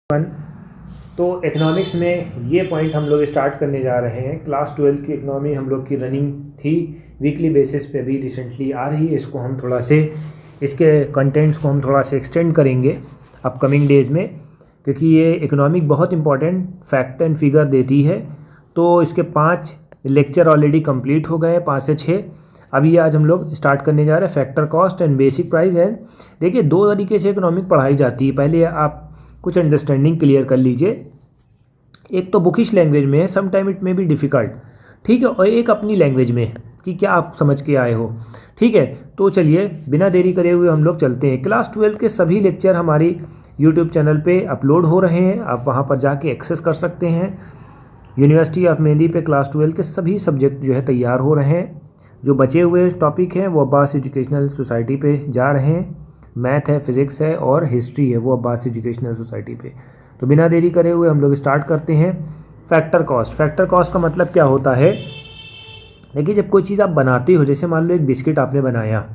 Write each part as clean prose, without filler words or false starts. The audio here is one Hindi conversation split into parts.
वन। तो इकोनॉमिक्स में ये पॉइंट हम लोग स्टार्ट करने जा रहे हैं। क्लास 12 की इकोनॉमी हम लोग की रनिंग थी, वीकली बेसिस पे अभी रिसेंटली आ रही है। इसको हम थोड़ा से इसके कंटेंट्स को हम थोड़ा से एक्सटेंड करेंगे अपकमिंग डेज़ में, क्योंकि ये इकोनॉमिक बहुत इंपॉर्टेंट फैक्ट एंड फिगर देती है। तो इसके 5 लेक्चर ऑलरेडी कंप्लीट हो गए, 5 से 6। अभी आज हम लोग स्टार्ट करने जा रहे हैं factor cost and basic price. And देखिए, 2 तरीके से इकोनॉमिक पढ़ाई जाती है। पहले आप कुछ अंडरस्टैंडिंग क्लियर कर लीजिए। एक तो बुकिश लैंग्वेज में है, सम टाइम इट में बी डिफ़िकल्ट, ठीक है, और एक अपनी लैंग्वेज में कि क्या आप समझ के आए हो, ठीक है। तो चलिए बिना देरी करे हुए हम लोग चलते हैं। क्लास 12 के सभी लेक्चर हमारी यूट्यूब चैनल पे अपलोड हो रहे हैं, आप वहाँ पर जाके एक्सेस कर सकते हैं। यूनिवर्सिटी ऑफ मेहंदी पे क्लास 12 के सभी सब्जेक्ट जो है तैयार हो रहे हैं। जो बचे हुए टॉपिक हैं वो अब्बास एजुकेशनल सोसाइटी पे जा रहे हैं। मैथ है, फिज़िक्स है और हिस्ट्री है, वो अब्बास एजुकेशनल सोसाइटी पे। तो बिना देरी करे हुए हम लोग स्टार्ट करते हैं। Factor cost. फैक्टर कॉस्ट का मतलब क्या होता है? देखिए, जब कोई चीज़ आप बनाते हो, जैसे मान लो एक बिस्किट आपने बनाया,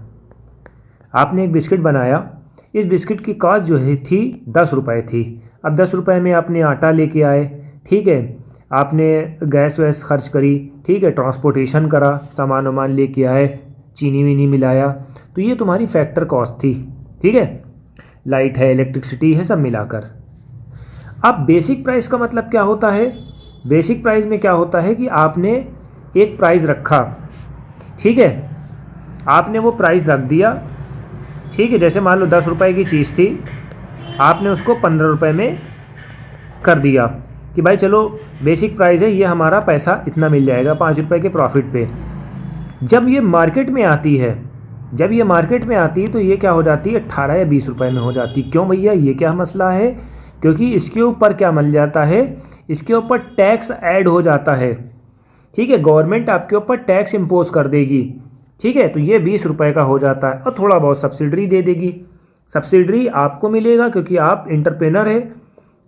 आपने एक बिस्किट बनाया, इस बिस्किट की कॉस्ट जो है थी 10 रुपये थी। अब 10 रुपये में आपने आटा लेके आए, ठीक है, आपने गैस वैस खर्च करी, ठीक है, ट्रांसपोर्टेशन करा, सामान वामान लेके आए, चीनी वीनी मिलाया, तो ये तुम्हारी फैक्टर कॉस्ट थी, ठीक है। लाइट है, इलेक्ट्रिसिटी है, सब मिलाकर। अब बेसिक प्राइस का मतलब क्या होता है? बेसिक प्राइस में क्या होता है कि आपने एक प्राइस रखा, ठीक है, आपने वो प्राइस रख दिया, ठीक है। जैसे मान लो 10 रुपये की चीज़ थी, आपने उसको 15 रुपये में कर दिया कि भाई चलो बेसिक प्राइस है, ये हमारा पैसा इतना मिल जाएगा 5 रुपये के प्रॉफिट पे। जब ये मार्केट में आती है, तो ये क्या हो जाती है? 18 या 20 रुपये में हो जाती। क्यों भैया, ये क्या मसला है? क्योंकि इसके ऊपर क्या मिल जाता है? इसके ऊपर टैक्स ऐड हो जाता है, ठीक है। गवर्नमेंट आपके ऊपर टैक्स इम्पोज कर देगी, ठीक है। तो ये 20 रुपये का हो जाता है और थोड़ा बहुत सब्सिडी दे देगी। सब्सिडी आपको मिलेगा क्योंकि आप एंटरप्रेनर है,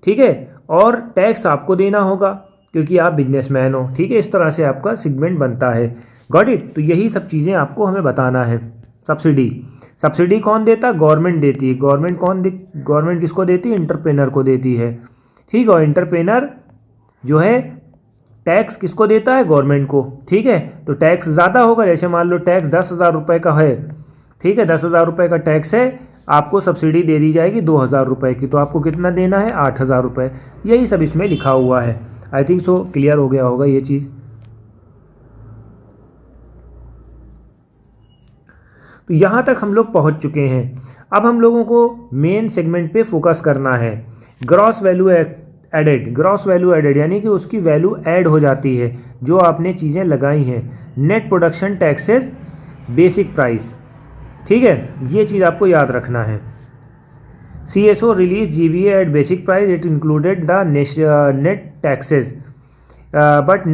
ठीक है, और टैक्स आपको देना होगा क्योंकि आप बिजनेसमैन हो, ठीक है। इस तरह से आपका सेगमेंट बनता है। Got it? तो यही सब चीज़ें आपको हमें बताना है। सब्सिडी कौन देता? गवर्नमेंट देती है। गवर्नमेंट किसको देती है? एंटरप्रेनर को देती है, ठीक है। और एंटरप्रेनर जो है टैक्स किसको देता है? गवर्नमेंट को, ठीक है। तो टैक्स ज़्यादा होगा। जैसे मान लो टैक्स 10,000 रुपये का है, ठीक है, 10,000 रुपये का टैक्स है, आपको सब्सिडी दे दी जाएगी 2,000 रुपये की, तो आपको कितना देना है? 8,000 रुपये। यही सब इसमें लिखा हुआ है। आई थिंक सो क्लियर हो गया होगा ये चीज़। तो यहाँ तक हम लोग पहुँच चुके हैं। अब हम लोगों को मेन सेगमेंट पे फोकस करना है। ग्रॉस वैल्यू एडेड यानी कि उसकी वैल्यू ऐड हो जाती है जो आपने चीज़ें लगाई हैं। Net production taxes, basic price, ठीक है, ये चीज़ आपको याद रखना है। CSO release GVA at basic price, it included the net taxes but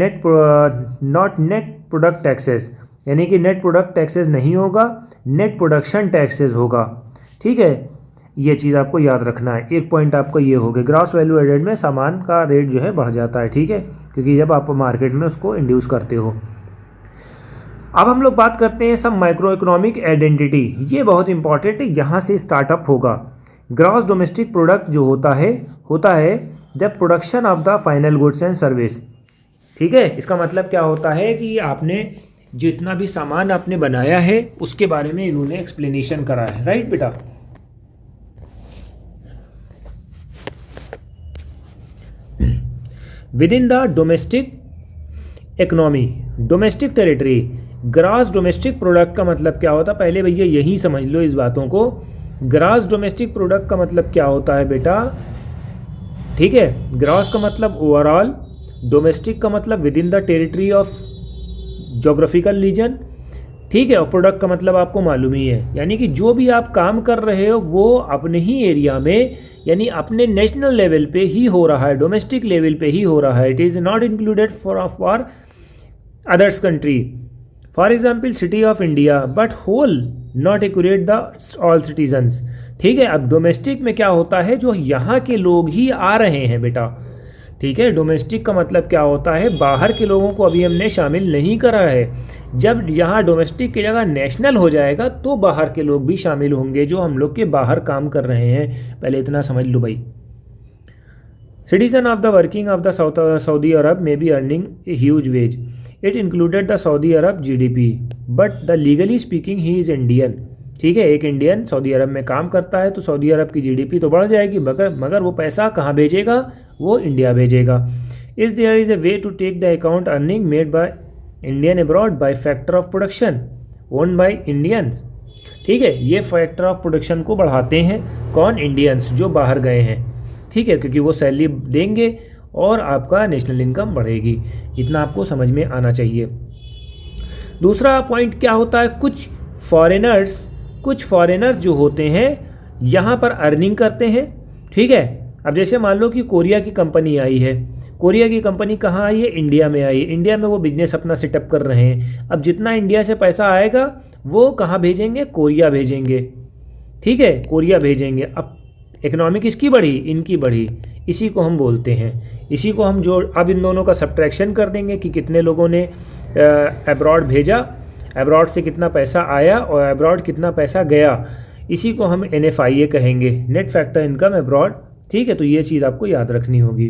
not net product taxes, यानी कि नेट प्रोडक्ट टैक्सेस नहीं होगा, नेट प्रोडक्शन टैक्सेस होगा, ठीक है। ये चीज़ आपको याद रखना है। एक पॉइंट आपको ये हो गया। ग्रॉस वैल्यू एडेड में सामान का रेट जो है बढ़ जाता है, ठीक है, क्योंकि जब आप मार्केट में उसको इंड्यूस करते हो। अब हम लोग बात करते हैं सब माइक्रो इकोनॉमिक आइडेंटिटी। ये बहुत इंपॉर्टेंट है, यहाँ से स्टार्टअप होगा। ग्रॉस डोमेस्टिक प्रोडक्ट जो होता है the production of the final goods and service, ठीक है। इसका मतलब क्या होता है कि आपने जितना भी सामान आपने बनाया है उसके बारे में इन्होंने एक्सप्लेनेशन करा है, राइट बेटा। With in the domestic economy, domestic territory, gross domestic product का मतलब क्या होता है? पहले भैया यही समझ लो इस बातों को। ग्रॉस डोमेस्टिक प्रोडक्ट का मतलब क्या होता है बेटा, ठीक है। ग्रॉस का मतलब ओवरऑल, डोमेस्टिक का मतलब with in the territory of geographical region, ठीक है, और प्रोडक्ट का मतलब आपको मालूम ही है, यानी कि जो भी आप काम कर रहे हो वो अपने ही एरिया में, यानी अपने नेशनल लेवल पे ही हो रहा है, डोमेस्टिक लेवल पे ही हो रहा है। It is not included for others country, for example city of India, but whole not accurate the all citizens, ठीक है। अब डोमेस्टिक में क्या होता है? जो यहाँ के लोग ही आ रहे हैं बेटा, ठीक है। डोमेस्टिक का मतलब क्या होता है? बाहर के लोगों को अभी हमने शामिल नहीं करा है। जब यहाँ डोमेस्टिक की जगह नेशनल हो जाएगा तो बाहर के लोग भी शामिल होंगे जो हम लोग के बाहर काम कर रहे हैं। पहले इतना समझ लो भाई। Citizen of the working of the Saudi Arab may be earning a huge wage. It included the Saudi Arab GDP, but the legally speaking he is Indian. ठीक है, एक इंडियन सऊदी अरब में काम करता है तो सऊदी अरब की जीडीपी तो बढ़ जाएगी, मगर वो पैसा कहाँ भेजेगा, वो इंडिया भेजेगा. Is there is a way to take the account earning made by Indian abroad by factor of production own by Indians. ठीक है, ये फैक्टर ऑफ प्रोडक्शन को बढ़ाते हैं कौन, इंडियंस जो बाहर गए हैं. ठीक है, क्योंकि वो सैलरी देंगे और आपका नेशनल इनकम बढ़ेगी. इतना आपको समझ में आना चाहिए. दूसरा पॉइंट क्या होता है, कुछ फॉरेनर्स जो होते हैं यहाँ पर अर्निंग करते हैं. ठीक है, अब जैसे मान लो कि कोरिया की कंपनी आई है. कोरिया की कंपनी कहाँ आई है, इंडिया में आई है. इंडिया में वो बिजनेस अपना सेटअप कर रहे हैं. अब जितना इंडिया से पैसा आएगा वो कहाँ भेजेंगे, कोरिया भेजेंगे. ठीक है, कोरिया भेजेंगे. अब इकोनॉमी किसकी बढ़ी, इनकी बढ़ी. इसी को हम बोलते हैं, इसी को हम जो अब इन दोनों का सब्ट्रैक्शन कर देंगे कि कितने लोगों ने अब्रॉड भेजा, अब्रॉड से कितना पैसा आया और अब्रॉड कितना पैसा गया. इसी को हम NFIA कहेंगे, नेट फैक्टर इनकम अब्रॉड. ठीक है, तो ये चीज़ आपको याद रखनी होगी.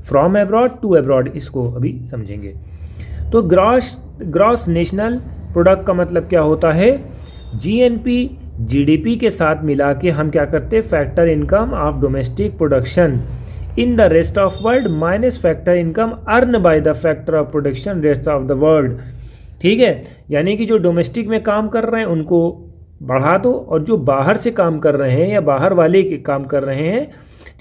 फ्रॉम अब्रॉड टू अब्रॉड, इसको अभी समझेंगे. तो ग्रॉस नेशनल प्रोडक्ट का मतलब क्या होता है, GNP GDP के साथ मिला के हम क्या करते हैं, factor income of domestic production in the rest of world minus factor income earn by the factor of production rest of the world. ठीक है, यानी कि जो डोमेस्टिक में काम कर रहे हैं उनको बढ़ा दो और जो बाहर से काम कर रहे हैं या बाहर वाले के काम कर रहे हैं,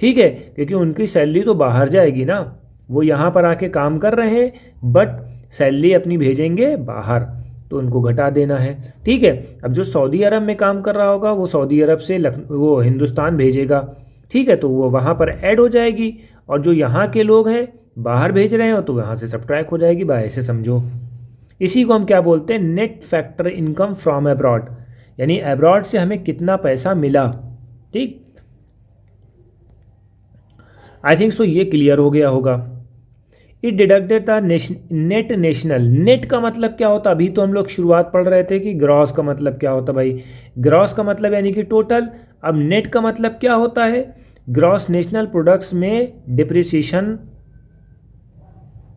ठीक है, क्योंकि उनकी सैलरी तो बाहर जाएगी ना, वो यहाँ पर आके काम कर रहे हैं बट सैलरी अपनी भेजेंगे बाहर, तो उनको घटा देना है. ठीक है, अब जो सऊदी अरब में काम कर रहा होगा वो सऊदी अरब से वो हिंदुस्तान भेजेगा. ठीक है, तो वो वहाँ पर ऐड हो जाएगी और जो यहाँ के लोग हैं बाहर भेज रहे हो तो वहाँ से सब्ट्रैक्ट हो जाएगी. बाय ऐसे समझो. इसी को हम क्या बोलते हैं, net factor income from abroad, यानी अब्रॉड से हमें कितना पैसा मिला. ठीक, आई थिंक सो ये क्लियर हो गया होगा. It deducted the net national. Net का मतलब क्या होता, अभी तो हम लोग शुरुआत पढ़ रहे थे कि ग्रॉस का मतलब क्या होता. भाई ग्रॉस का मतलब यानी कि टोटल. अब नेट का मतलब क्या होता है, ग्रॉस नेशनल प्रोडक्ट्स में डिप्रिसिएशन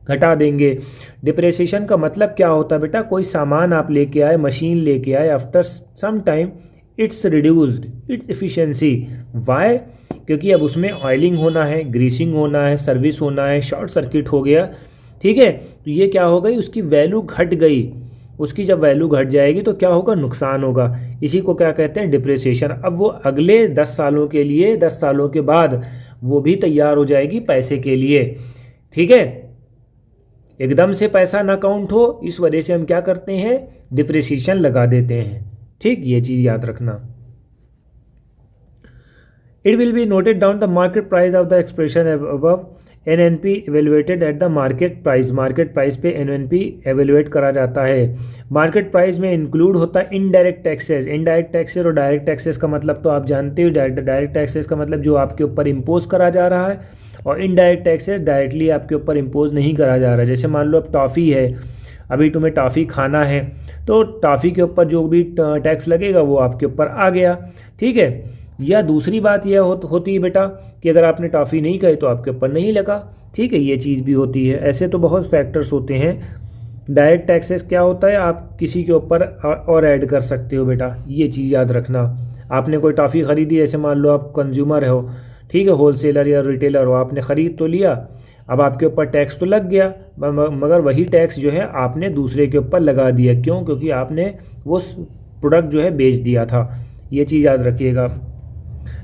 घटा देंगे. डिप्रिसिएशन का मतलब क्या होता है बेटा, कोई सामान आप लेके आए, मशीन लेके आए, after some time it's reduced its efficiency. Why, क्योंकि अब उसमें ऑयलिंग होना है, ग्रीसिंग होना है, सर्विस होना है, शॉर्ट सर्किट हो गया. ठीक है, तो ये क्या हो गई, उसकी वैल्यू घट गई. उसकी जब वैल्यू घट जाएगी तो क्या होगा, नुकसान होगा. इसी को क्या कहते हैं, डिप्रिसिएशन. अब वो अगले 10 सालों के लिए, 10 सालों के बाद वो भी तैयार हो जाएगी पैसे के लिए. ठीक है, एकदम से पैसा ना काउंट हो, इस वजह से हम क्या करते हैं, डिप्रिसिएशन लगा देते हैं. ठीक, ये चीज़ याद रखना. It will be noted down the market price of the expression above. NNP evaluated at the market price. Market price पे NNP evaluate करा जाता है. मार्केट प्राइस में इंक्लूड होता है इनडायरेक्ट टैक्सेस. इनडायरेक्ट टैक्सेस और डायरेक्ट टैक्सेस का मतलब तो आप जानते हो. डायरेक्ट टैक्सेस का मतलब जो आपके ऊपर इम्पोज करा जा रहा है, और इनडायरेक्ट टैक्सेस डायरेक्टली आपके ऊपर इम्पोज नहीं करा जा रहा है. जैसे मान लो अब टॉफ़ी है, अभी तुम्हें टॉफ़ी खाना है तो टॉफ़ी के ऊपर जो भी टैक्स लगेगा वो आपके ऊपर आ गया. ठीक है, या दूसरी बात यह होती है बेटा कि अगर आपने टॉफ़ी नहीं खाई तो आपके ऊपर नहीं लगा. ठीक है, ये चीज़ भी होती है. ऐसे तो बहुत फैक्टर्स होते हैं. डायरेक्ट टैक्सेस क्या होता है, आप किसी के ऊपर और ऐड कर सकते हो बेटा, ये चीज़ याद रखना. आपने कोई टॉफ़ी ख़रीदी, ऐसे मान लो आप कंज्यूमर हो, ठीक है, होलसेलर या रिटेलर हो, आपने ख़रीद तो लिया, अब आपके ऊपर टैक्स तो लग गया, मगर वही टैक्स जो है आपने दूसरे के ऊपर लगा दिया. क्यों, क्योंकि आपने वो प्रोडक्ट जो है बेच दिया था. ये चीज़ याद रखिएगा.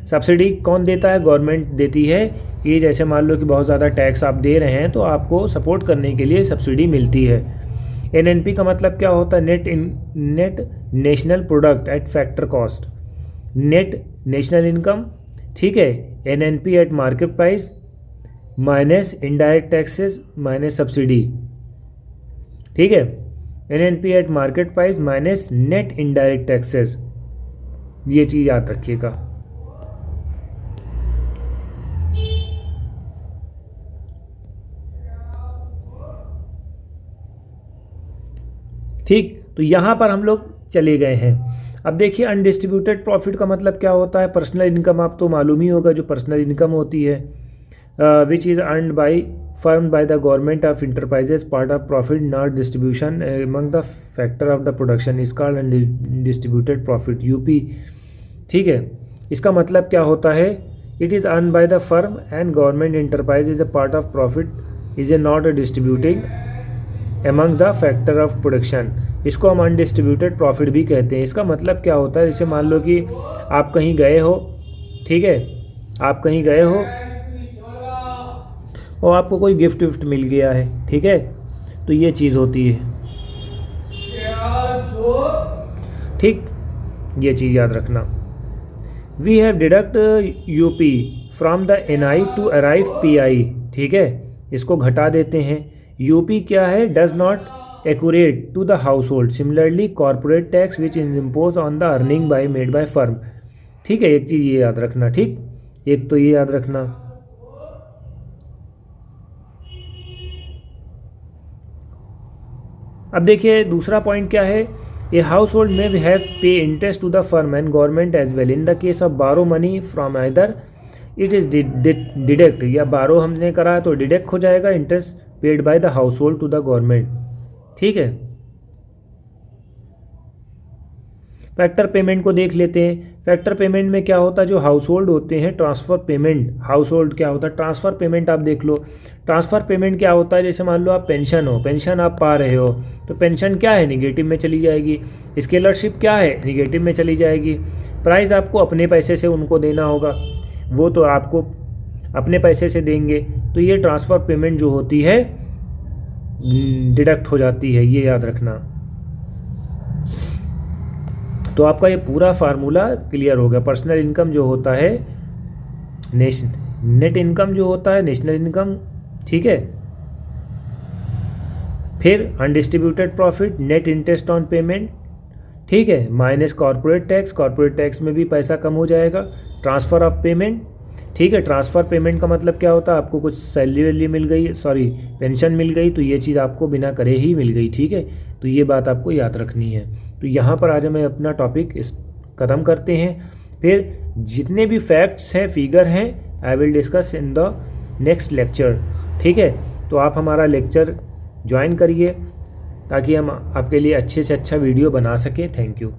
सब्सिडी कौन देता है, गवर्नमेंट देती है. कि जैसे मान लो कि बहुत ज़्यादा टैक्स आप दे रहे हैं तो आपको सपोर्ट करने के लिए सब्सिडी मिलती है. NNP का मतलब क्या होता है, net national product at factor cost. Net national income, ठीक है, NNP eight market price minus indirect taxes minus subsidy. ठीक है, NNP eight market price minus net indirect taxes. ये चीज़ याद रखिएगा. ठीक, तो यहाँ पर हम लोग चले गए हैं. अब देखिए अनडिस्ट्रीब्यूटेड प्रॉफिट का मतलब क्या होता है। पर्सनल इनकम आप तो मालूम ही होगा, जो पर्सनल इनकम होती है which is earned by firm by the government of enterprises part of profit not distribution among the factor of the production is called undistributed profit UP. ठीक है, इसका मतलब क्या होता है, it is earn by the firm and government enterprise is a part of profit is a not a distributing among the factor of production. इसको हम अनडिस्ट्रीब्यूटेड प्रॉफिट भी कहते हैं। इसका मतलब क्या होता है, जैसे मान लो कि आप कहीं गए हो, ठीक है, आप कहीं गए हो और आपको कोई गिफ्ट विफ्ट मिल गया है, ठीक है, तो ये चीज़ होती है, ठीक, ये चीज़ याद रखना। We have deduct UP from the NI to arrive PI, ठीक है, इसको घटा देते हैं। यूपी क्या है, does not accurate to the household. Similarly corporate tax which is impose on the earning by made by firm. ठीक है, एक चीज़ ये याद रखना, ठीक, एक तो ये याद रखना। अब देखिए दूसरा पॉइंट क्या है, ए हाउस होल्ड में we have pay interest to the firm and government as well in the case of borrow money from either it is deduct, या बारो हमने करा है तो डिडक्ट हो जाएगा interest paid by the household to the government. ठीक है, फैक्टर पेमेंट को देख लेते हैं। फैक्टर पेमेंट में क्या होता है, जो हाउस होल्ड होते हैं, ट्रांसफ़र पेमेंट, हाउस होल्ड क्या होता है, ट्रांसफ़र पेमेंट आप देख लो। ट्रांसफ़र पेमेंट क्या होता है, जैसे मान लो आप पेंशन हो, पेंशन आप पा रहे हो, तो पेंशन क्या है, निगेटिव में चली जाएगी। स्कॉलरशिप क्या है, निगेटिव में चली जाएगी। प्राइस आपको अपने पैसे से उनको देना होगा, वो तो आपको अपने पैसे से देंगे, तो ये ट्रांसफ़र पेमेंट जो होती है डिडक्ट हो जाती है, ये याद रखना। तो आपका ये पूरा फार्मूला क्लियर हो गया। पर्सनल इनकम जो होता है, नेट इनकम जो होता है, नेशनल इनकम, ठीक है, फिर undistributed profit, net interest on payment, ठीक है, minus corporate tax, corporate tax में भी पैसा कम हो जाएगा, ट्रांसफ़र ऑफ पेमेंट, ठीक है। ट्रांसफ़र पेमेंट का मतलब क्या होता है, आपको कुछ सैलरी वैली मिल गई, सॉरी पेंशन मिल गई, तो ये चीज़ आपको बिना करे ही मिल गई, ठीक है, तो ये बात आपको याद रखनी है। तो यहाँ पर आज हमें अपना टॉपिक ख़त्म करते हैं। फिर जितने भी फैक्ट्स हैं, फिगर हैं, I will discuss in the next lecture, ठीक है। तो आप हमारा लेक्चर ज्वाइन करिए ताकि हम आपके लिए अच्छे से अच्छा वीडियो बना सकें। Thank you.